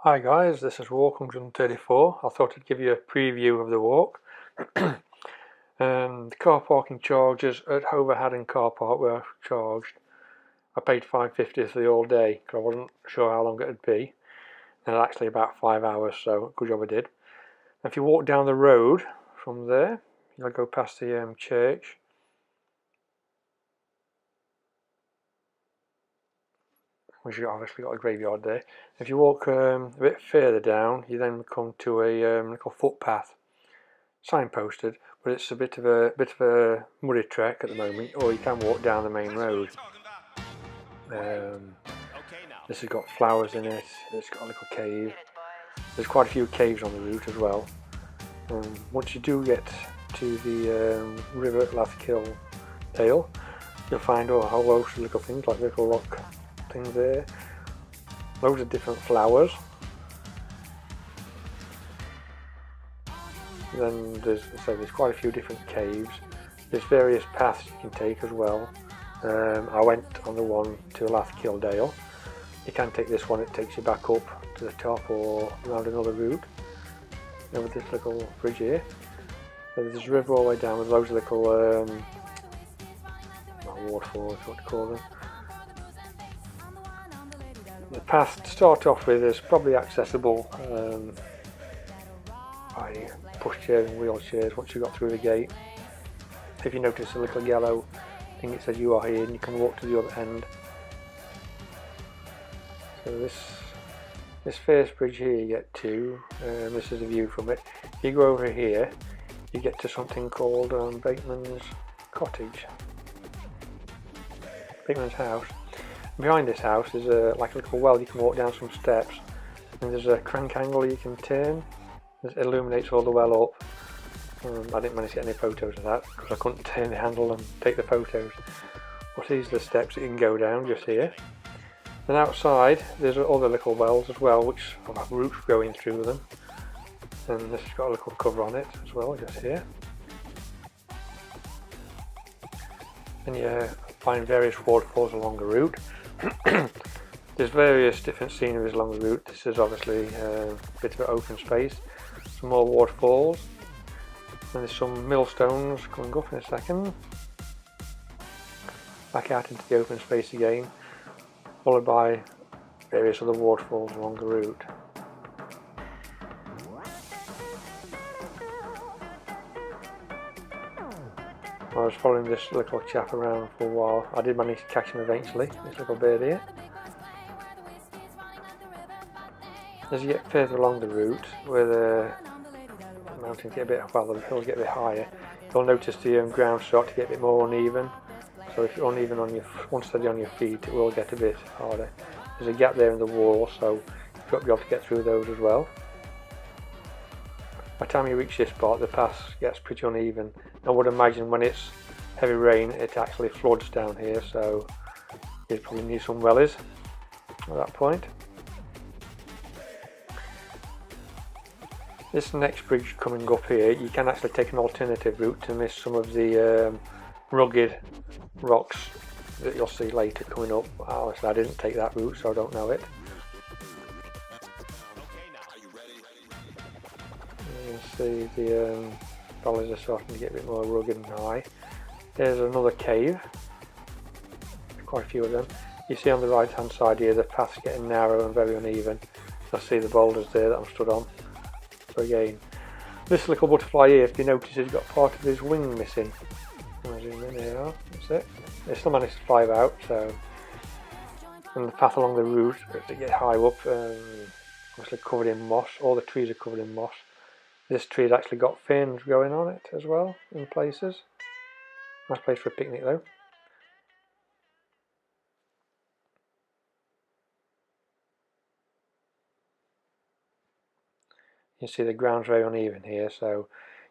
Hi guys, this is Walk 134. I thought I'd give you a preview of the walk. The car parking charges at Haddon car park were charged. I paid $5.50 for the all day because I wasn't sure how long it would be. And it's actually about 5 hours, so good job I did. And if you walk down the road from there, you'll go past the church. Which you obviously got a graveyard there. If you walk a bit further down, you then come to a little footpath, signposted, but it's a bit of a muddy trek at the moment, or you can walk down the main road. This has got flowers in it. It's got a little cave. There's quite a few caves on the route as well. Once you do get to the river at Lathkill Dale, you'll find a whole host of little things like little rock things there. Loads of different flowers. Then there's quite a few different caves. There's various paths you can take as well. I went on the one to Lathkill Dale. You can take this one, it takes you back up to the top or around another route over this little bridge here. There's this river all the way down with loads of little waterfalls, what to call them. The path to start off with is probably accessible by pushchairs and wheelchairs once you got through the gate. If you notice a little yellow thing, it says you are here, and you can walk to the other end. So this first bridge here you get to, this is a view from it. If you go over here, you get to something called Bateman's cottage, Bateman's house. Behind this house is like a little well. You can walk down some steps, and there's a crank angle you can turn. It illuminates all the well up. I didn't manage to get any photos of that because I couldn't turn the handle and take the photos. But these are the steps that you can go down just here. And outside there's other little wells as well, which have roots going through them. And this has got a little cover on it as well, just here. And you find various waterfalls along the route. There's various different sceneries along the route. This is obviously a bit of an open space. Some more waterfalls. And there's some millstones coming up in a second. Back out into the open space again, followed by various other waterfalls along the route. I was following this little chap around for a while. I did manage to catch him eventually, this little bird here. As you get further along the route, where the mountains get a bit, well, the hills get a bit higher, you'll notice the ground start to get a bit more uneven. So if you're uneven on unsteady on your feet, it will get a bit harder. There's a gap there in the wall, so you've got to be able to get through those as well. By the time you reach this part, the path gets pretty uneven. I would imagine when it's heavy rain, it actually floods down here, so you probably need some wellies at that point. This next bridge coming up here, you can actually take an alternative route to miss some of the rugged rocks that you'll see later coming up. Honestly, I didn't take that route, so I don't know it. You can see the valleys are starting to get a bit more rugged and high. There's another cave, quite a few of them. You see on the right hand side here the path's getting narrow and very uneven. I see the boulders there that I'm stood on. So again, this little butterfly here, if you notice, has got part of his wing missing. I'll zoom in here, that's it. They still managed to fly out, so. And the path along the route, to get high up, obviously covered in moss. All the trees are covered in moss. This tree's actually got ferns growing on it as well, in places. Nice place for a picnic though. You can see the ground's very uneven here, so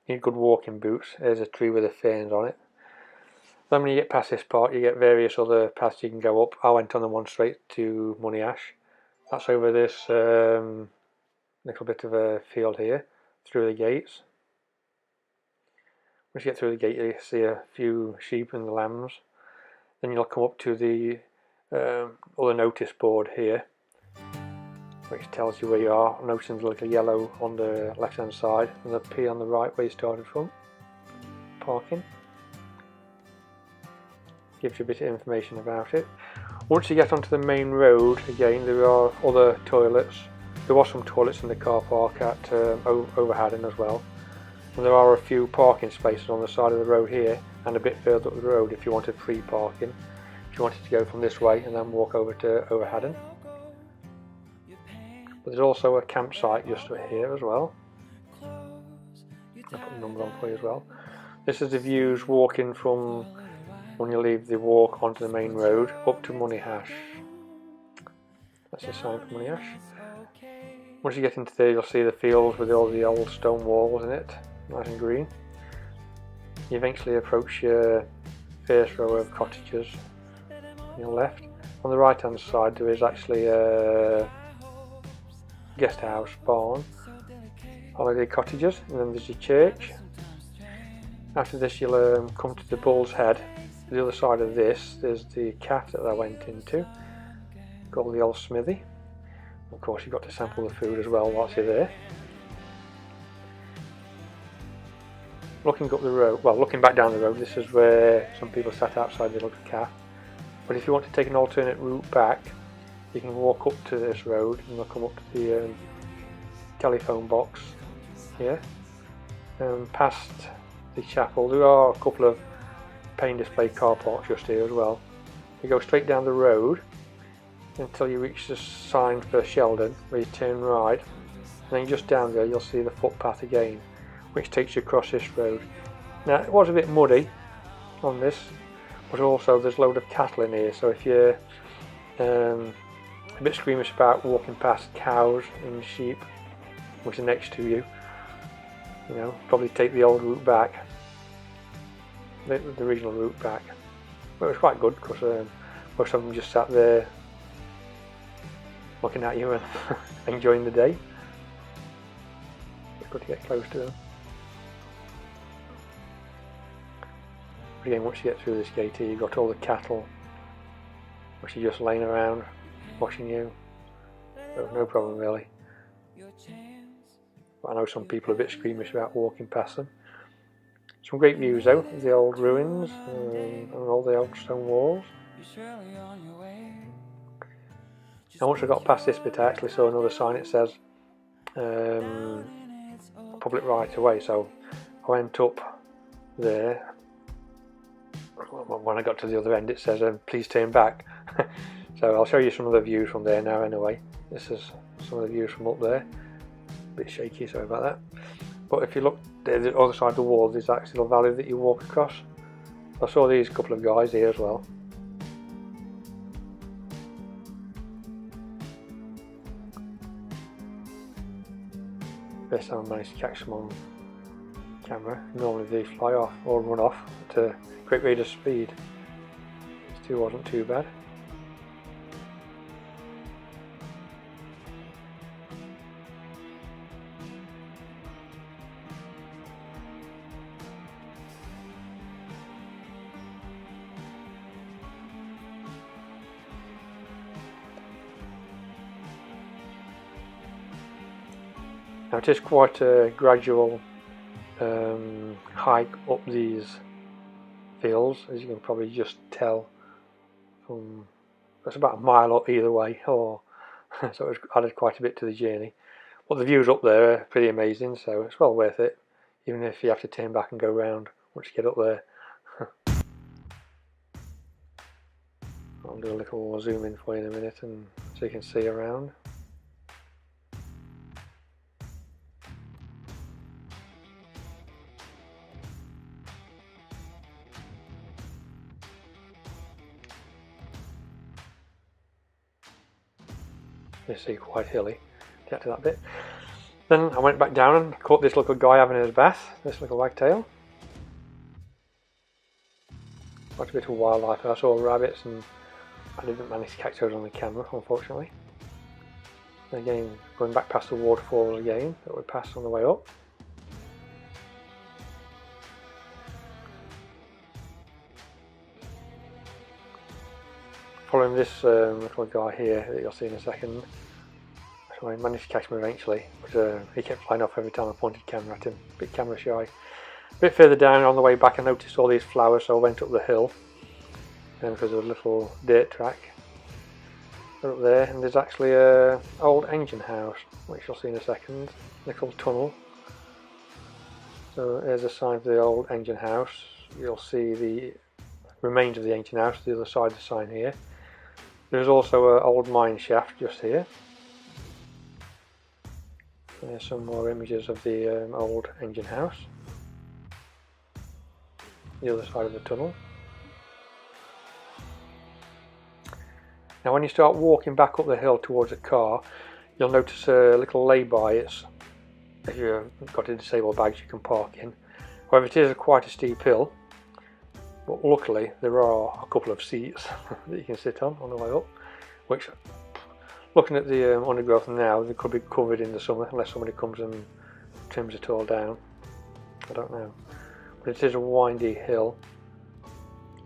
you need good walking boots. There's a tree with the ferns on it. Then when you get past this part, you get various other paths you can go up. I went on the one straight to Monyash. That's over this little bit of a field here, through the gates. Once you get through the gate, you see a few sheep and the lambs. Then you'll come up to the other notice board here. which tells you where you are. Noticing the little yellow on the left hand side and the P on the right where you started from. Parking. Gives you a bit of information about it. Once you get onto the main road, again there are other toilets. There was some toilets in the car park at over Haddon as well. And there are a few parking spaces on the side of the road here and a bit further up the road if you wanted free parking. If you wanted to go from this way and then walk over to Haddon. But there's also a campsite just over here as well. I'll put the number on for you as well. This is the views walking from when you leave the walk onto the main road up to Monyash. That's a sign for Monyash. Once you get into there, you'll see the fields with all the old stone walls in it, nice and green. You eventually approach your first row of cottages on your left. On the right hand side there is actually a guest house, barn, holiday cottages, and then there's your church. After this you'll come to the Bull's Head. The other side of this there's the cafe that I went into, called the Old Smithy. Of course you've got to sample the food as well whilst you're there. Looking up the road, well looking back down the road, this is where some people sat outside the little cafe. But if you want to take an alternate route back, you can walk up to this road and you'll come up to the telephone box here. Past the chapel, there are a couple of paint display car parks just here as well. You go straight down the road until you reach the sign for Sheldon, where you turn right, and then just down there you'll see the footpath again, which takes you across this road. Now it was a bit muddy on this, but also there's a load of cattle in here, so if you're a bit squeamish about walking past cows and sheep which are next to you, you know, probably take the old route back, the regional route back. But it was quite good because most of them just sat there looking at you and enjoying the day. It's good to get close to them. But again, once you get through this gate here, you've got all the cattle which are just laying around watching you. So no problem really. But I know some people are a bit squeamish about walking past them. Some great views though, of the old ruins and all the old stone walls. And once I got past this bit I actually saw another sign. It says public right of way, so I went up there. When I got to the other end it says please turn back. So I'll show you some of the views from there now anyway. This is some of the views from up there. A bit shaky, sorry about that. But if you look there, the other side of the wall, there's actually a valley that you walk across. I saw these couple of guys here as well. First time I managed to catch them on camera. Normally they fly off or run off at a great rate of speed. This too wasn't too bad. Now it is quite a gradual hike up these fields, as you can probably just tell from, it's about a mile up either way, so it's added quite a bit to the journey. But the views up there are pretty amazing, so it's well worth it, even if you have to turn back and go round once you get up there. I'll do a little zoom in for you in a minute and so you can see around. You see quite hilly, get to that bit. Then I went back down and caught this little guy having his bath, this little wagtail. Quite a bit of wildlife. I saw rabbits and I didn't manage to catch those on the camera, unfortunately. And again, going back past the waterfalls again that we passed on the way up. Following this little guy here that you'll see in a second, so he managed to catch me eventually, but he kept flying off every time I pointed the camera at him, a bit camera shy. A bit further down on the way back I noticed all these flowers, so I went up the hill, because there was a little dirt track. They're up there, and there's actually an old engine house, which you'll see in a second, little tunnel. So there's a sign for the old engine house. You'll see the remains of the engine house, the other side of the sign here. There's also an old mine shaft just here. There's some more images of the old engine house. The other side of the tunnel. Now when you start walking back up the hill towards the car, you'll notice a little lay-by. If you've got a disabled bags you can park in. However, it is quite a steep hill, but luckily there are a couple of seats that you can sit on the way up, which, looking at the undergrowth now, they could be covered in the summer unless somebody comes and trims it all down. I don't know. But it is a windy hill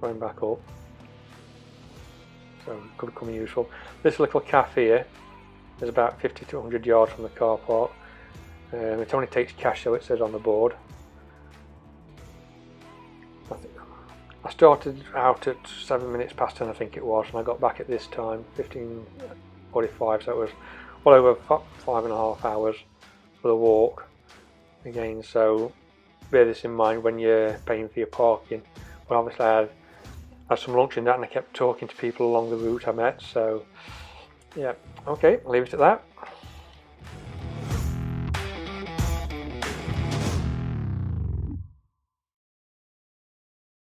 going back up, so it could become useful. This little cafe here is about 50 to 100 yards from the car park. It only takes cash, so it says on the board. I started out at 7 minutes past 10 I think it was, and I got back at this time 15:45, so it was well over 5.5 hours for the walk again, so bear this in mind when you're paying for your parking. Well, obviously I had some lunch in that, and I kept talking to people along the route I met, so yeah, okay, I'll leave it at that.